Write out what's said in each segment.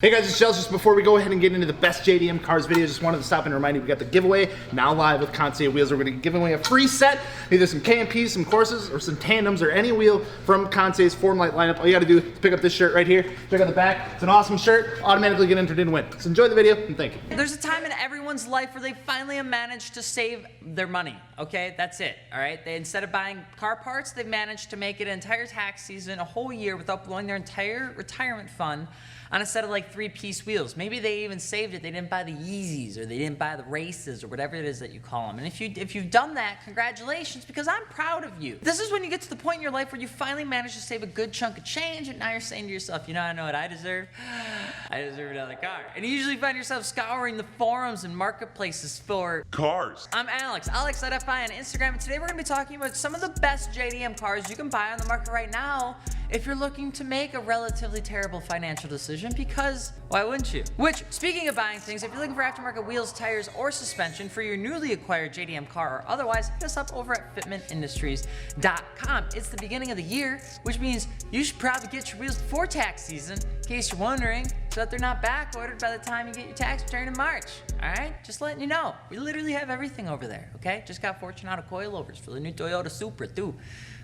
Hey guys, it's Jels. Just before we go ahead and get into the best JDM cars video, just wanted to stop and remind you we got the giveaway now live with Kansei wheels. We're going to be giving away a free set, either some KMPs, some Corsas, or some tandems, or any wheel from Kansei's Formlight lineup. All you got to do is pick up this shirt right here. Check out the back. It's an awesome shirt. Automatically get entered in to win. So enjoy the video and thank you. There's a time in everyone's life where they finally have managed to save their money. Okay, that's it. All right. Instead of buying car parts, they've managed to make it an entire tax season, a whole year, without blowing their entire retirement fund on a set of like 3-piece wheels. Maybe they even saved it. They didn't buy the Yeezys, or they didn't buy the Races, or whatever it is that you call them. And if you've done that, congratulations, because I'm proud of you. This is when you get to the point in your life where you finally manage to save a good chunk of change, and now you're saying to yourself, you know what I deserve? I deserve another car. And you usually find yourself scouring the forums and marketplaces for cars. I'm Alex at FI on Instagram, and today we're gonna be talking about some of the best JDM cars you can buy on the market right now if you're looking to make a relatively terrible financial decision, because why wouldn't you? Which, speaking of buying things, if you're looking for aftermarket wheels, tires, or suspension for your newly acquired JDM car or otherwise, hit us up over at fitmentindustries.com. It's the beginning of the year, which means you should probably get your wheels before tax season, in case you're wondering, so that they're not back ordered by the time you get your tax return in March. All right, just letting you know. We literally have everything over there, okay? Just got Fortunato coilovers for the new Toyota Supra too.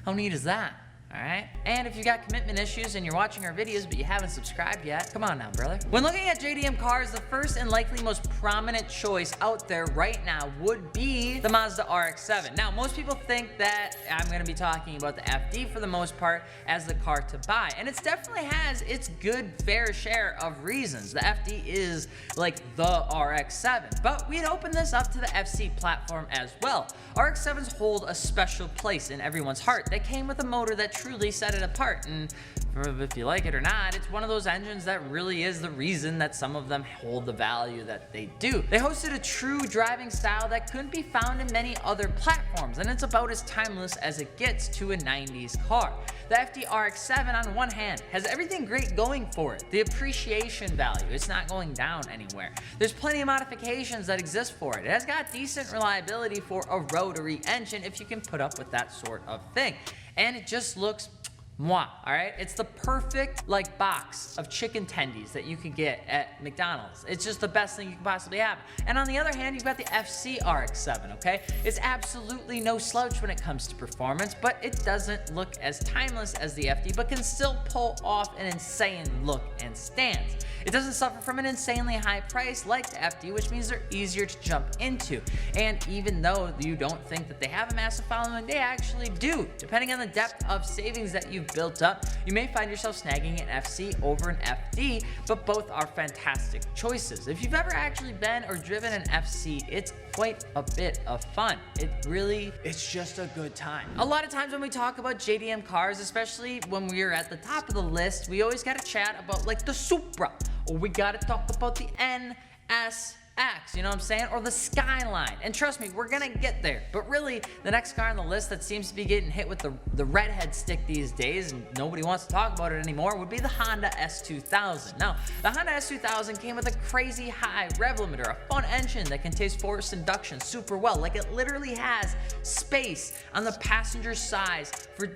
How neat is that? All right, and if you got commitment issues and you're watching our videos but you haven't subscribed yet, come on now, brother. When looking at JDM cars, the first and likely most prominent choice out there right now would be the Mazda RX7. Now, most people think that I'm gonna be talking about the FD for the most part as the car to buy, and it definitely has its good fair share of reasons. The FD is like the RX7, but we'd open this up to the FC platform as well. RX7s hold a special place in everyone's heart. They came with a motor that truly set it apart, and if you like it or not, it's one of those engines that really is the reason that some of them hold the value that they do. They hosted a true driving style that couldn't be found in many other platforms, and it's about as timeless as it gets to a 90s car. The FD RX7, on one hand, has everything great going for it. The appreciation value, it's not going down anywhere. There's plenty of modifications that exist for it. It has got decent reliability for a rotary engine if you can put up with that sort of thing. And it just looks mwah, all right? It's the perfect like box of chicken tendies that you could get at McDonald's. It's just the best thing you could possibly have. And on the other hand, you've got the FC RX7, okay? It's absolutely no slouch when it comes to performance, but it doesn't look as timeless as the FD, but can still pull off an insane look and stance. It doesn't suffer from an insanely high price like the FD, which means they're easier to jump into. And even though you don't think that they have a massive following, they actually do. Depending on the depth of savings that you've built up, you may find yourself snagging an FC over an FD, but both are fantastic choices. If you've ever actually been or driven an FC, it's quite a bit of fun. It's just a good time. A lot of times when we talk about JDM cars, especially when we're at the top of the list, we always gotta chat about like the Supra, or we gotta talk about the NSX, you know what I'm saying? Or the Skyline. And trust me, we're gonna get there. But really, the next car on the list that seems to be getting hit with the redhead stick these days, and nobody wants to talk about it anymore, would be the Honda S2000. Now, the Honda S2000 came with a crazy high rev limiter, a fun engine that can taste forced induction super well. Like, it literally has space on the passenger side for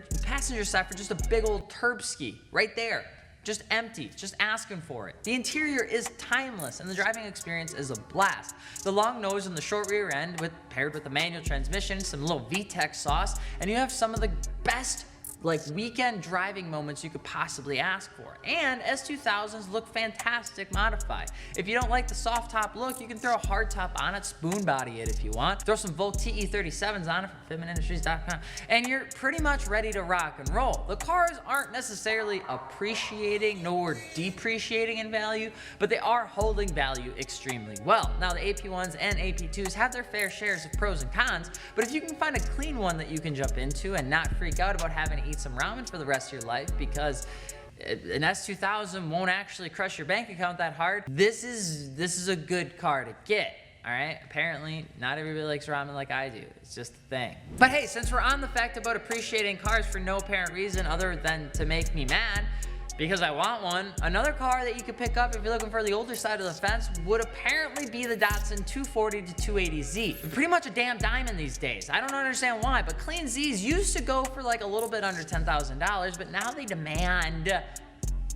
just a big old turb ski right there. Just empty, just asking for it. The interior is timeless and the driving experience is a blast. The long nose and the short rear end paired with a manual transmission, some little VTEC sauce, and you have some of the best like weekend driving moments you could possibly ask for. And S2000s look fantastic modified. If you don't like the soft top look, you can throw a hard top on it, spoon body it if you want. Throw some Volt TE37s on it from fitmentindustries.com, and you're pretty much ready to rock and roll. The cars aren't necessarily appreciating nor depreciating in value, but they are holding value extremely well. Now, the AP1s and AP2s have their fair shares of pros and cons, but if you can find a clean one that you can jump into and not freak out about having to eat some ramen for the rest of your life because an S2000 won't actually crush your bank account that hard, this is a good car to get. All right, apparently not everybody likes ramen like I do. It's just a thing. But hey, since we're on the fact about appreciating cars for no apparent reason other than to make me mad, because I want one. Another car that you could pick up if you're looking for the older side of the fence would apparently be the Datsun 240 to 280Z. They're pretty much a damn diamond these days. I don't understand why, but clean Zs used to go for like a little bit under $10,000, but now they demand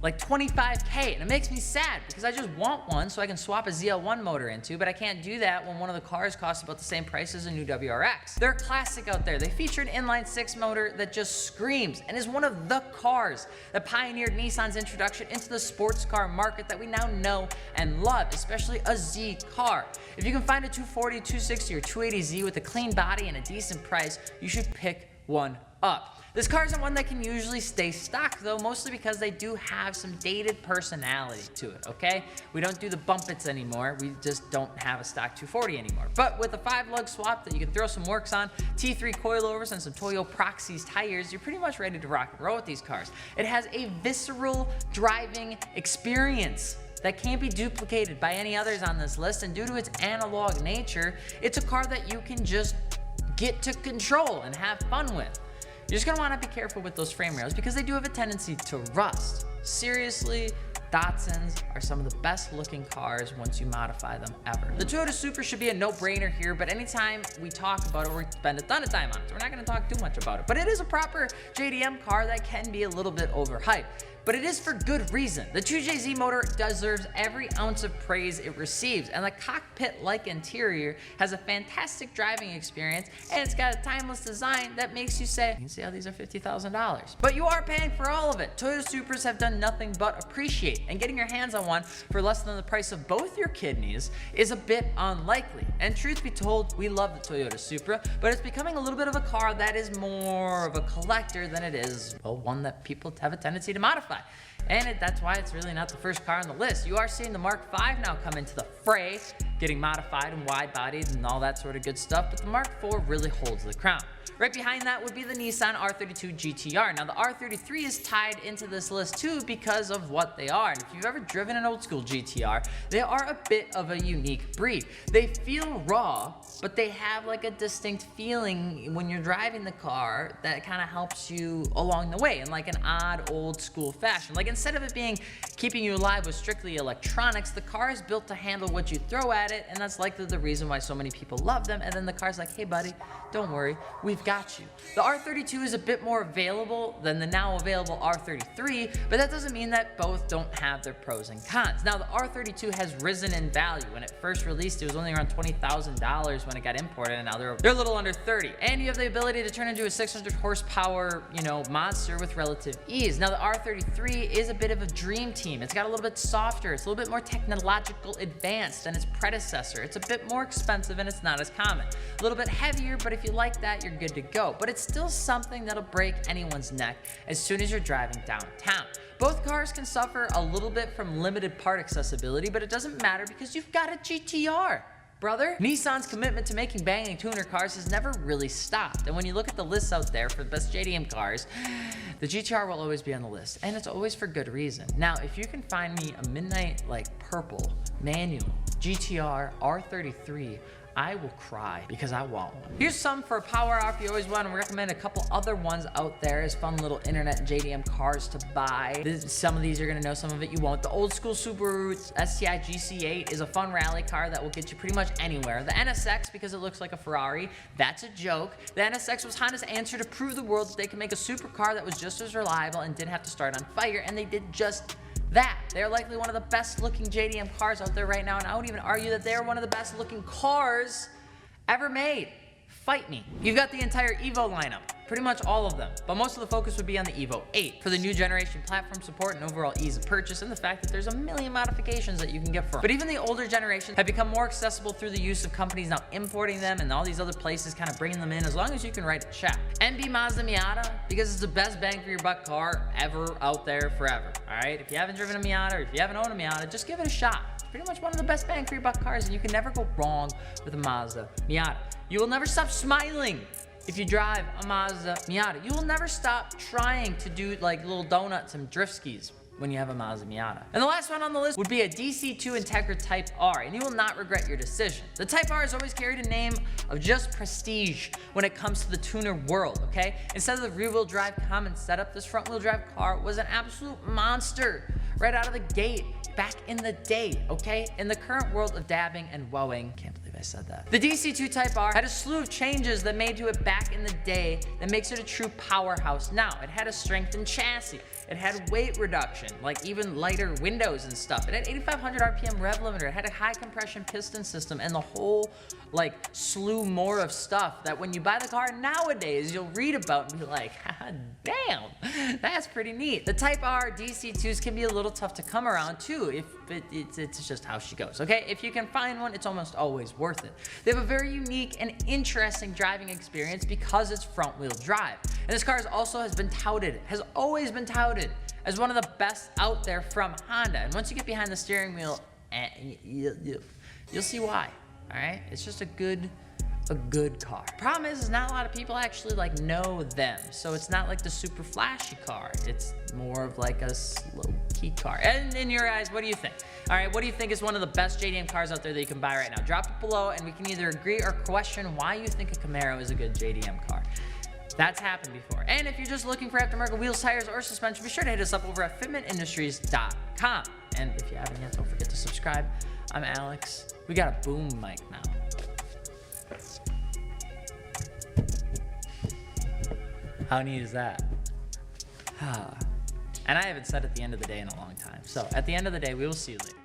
like $25K, and it makes me sad because I just want one so I can swap a ZL1 motor into, but I can't do that when one of the cars costs about the same price as a new WRX. They're a classic out there. They feature an inline-6 motor that just screams and is one of the cars that pioneered Nissan's introduction into the sports car market that we now know and love, especially a Z car. If you can find a 240, 260, or 280Z with a clean body and a decent price, you should pick one up. This car isn't one that can usually stay stock though, mostly because they do have some dated personality to it, okay? We don't do the bumpets anymore, we just don't have a stock 240 anymore. But with a 5-lug swap that you can throw some works on, T3 coilovers and some Toyo Proxys tires, you're pretty much ready to rock and roll with these cars. It has a visceral driving experience that can't be duplicated by any others on this list, and due to its analog nature, it's a car that you can just get to control and have fun with. You're just gonna wanna be careful with those frame rails because they do have a tendency to rust. Seriously, Datsuns are some of the best looking cars once you modify them ever. The Toyota Supra should be a no-brainer here, but anytime we talk about it, we spend a ton of time on it, so we're not gonna talk too much about it. But it is a proper JDM car that can be a little bit overhyped. But it is for good reason. The 2JZ motor deserves every ounce of praise it receives, and the cockpit-like interior has a fantastic driving experience, and it's got a timeless design that makes you say, you can see how these are $50,000. But you are paying for all of it. Toyota Supras have done nothing but appreciate, and getting your hands on one for less than the price of both your kidneys is a bit unlikely. And truth be told, we love the Toyota Supra, but it's becoming a little bit of a car that is more of a collector than it is, well, one that people have a tendency to modify. And that's why it's really not the first car on the list. You are seeing the Mark V now come into the fray, getting modified and wide-bodied and all that sort of good stuff, but the Mark IV really holds the crown. Right behind that would be the Nissan R32 GTR. Now the R33 is tied into this list too because of what they are. And if you've ever driven an old school GTR, they are a bit of a unique breed. They feel raw, but they have like a distinct feeling when you're driving the car that kind of helps you along the way in like an odd old school fashion. Like instead of it being keeping you alive with strictly electronics, the car is built to handle what you throw at it, and that's likely the reason why so many people love them. And then the car's like, hey buddy, don't worry, we've got you. The R32 is a bit more available than the now available R33, but that doesn't mean that both don't have their pros and cons. Now the R32 has risen in value. When it first released, it was only around $20,000 when it got imported, and now they're a little under 30. And you have the ability to turn into a 600 horsepower, monster with relative ease. Now the R33 is a bit of a dream team. It's got a little bit softer, it's a little bit more technological advanced than its predecessor. It's a bit more expensive and it's not as common. A little bit heavier, but if you like that, you're good to go. But it's still something that'll break anyone's neck as soon as you're driving downtown. Both cars can suffer a little bit from limited part accessibility, but it doesn't matter because you've got a GTR. Brother. Nissan's commitment to making banging tuner cars has never really stopped. And when you look at the lists out there for the best JDM cars, the GTR will always be on the list, and it's always for good reason. Now, if you can find me a midnight like purple manual GTR R33, I will cry because I want one. Here's some for a power hour if you always want to recommend a couple other ones out there as fun little internet JDM cars to buy. Some of these you're gonna know, some of it you won't. The old school Subaru STI GC8 is a fun rally car that will get you pretty much anywhere. The NSX, because it looks like a Ferrari, that's a joke. The NSX was Honda's answer to prove the world that they can make a supercar that was just as reliable and didn't have to start on fire, and they did just that. They're likely one of the best looking JDM cars out there right now, and I would even argue that they're one of the best looking cars ever made. Fight me. You've got the entire Evo lineup, pretty much all of them, but most of the focus would be on the Evo 8 for the new generation platform support and overall ease of purchase, and the fact that there's a million modifications that you can get for them. But even the older generations have become more accessible through the use of companies now importing them and all these other places kind of bringing them in as long as you can write a check. NB Mazda Miata, because it's the best bang for your buck car ever out there forever. All right, if you haven't driven a Miata or if you haven't owned a Miata, just give it a shot. It's pretty much one of the best bang for your buck cars, and you can never go wrong with a Mazda Miata. You will never stop smiling if you drive a Mazda Miata. You will never stop trying to do like little donuts and drift skis when you have a Mazda Miata. And the last one on the list would be a DC2 Integra Type R, and you will not regret your decision. The Type R has always carried a name of just prestige when it comes to the tuner world, okay? Instead of the rear-wheel drive common setup, this front-wheel drive car was an absolute monster right out of the gate back in the day, okay? In the current world of dabbing and woeing, can't believe I said that. The DC2 Type R had a slew of changes that made to it back in the day that makes it a true powerhouse now. It had a strengthened chassis. It had weight reduction, like even lighter windows and stuff. It had 8,500 RPM rev limiter. It had a high compression piston system and the whole like slew more of stuff that when you buy the car nowadays, you'll read about and be like, damn, that's pretty neat. The Type R DC2s can be a little tough to come around too, if it's just how she goes, okay? If you can find one, it's almost always worth it. They have a very unique and interesting driving experience because it's front wheel drive. And this car has been touted, has always been touted as one of the best out there from Honda. And once you get behind the steering wheel, you'll see why, all right? It's just a good car. Problem is not a lot of people actually like know them. So it's not like the super flashy car. It's more of like a slow key car. And in your eyes, what do you think? All right, what do you think is one of the best JDM cars out there that you can buy right now? Drop it below and we can either agree or question why you think a Camaro is a good JDM car. That's happened before. And if you're just looking for aftermarket wheels, tires, or suspension, be sure to hit us up over at fitmentindustries.com. And if you haven't yet, don't forget to subscribe. I'm Alex. We got a boom mic now. How neat is that? And I haven't said at the end of the day in a long time. So at the end of the day, we will see you later.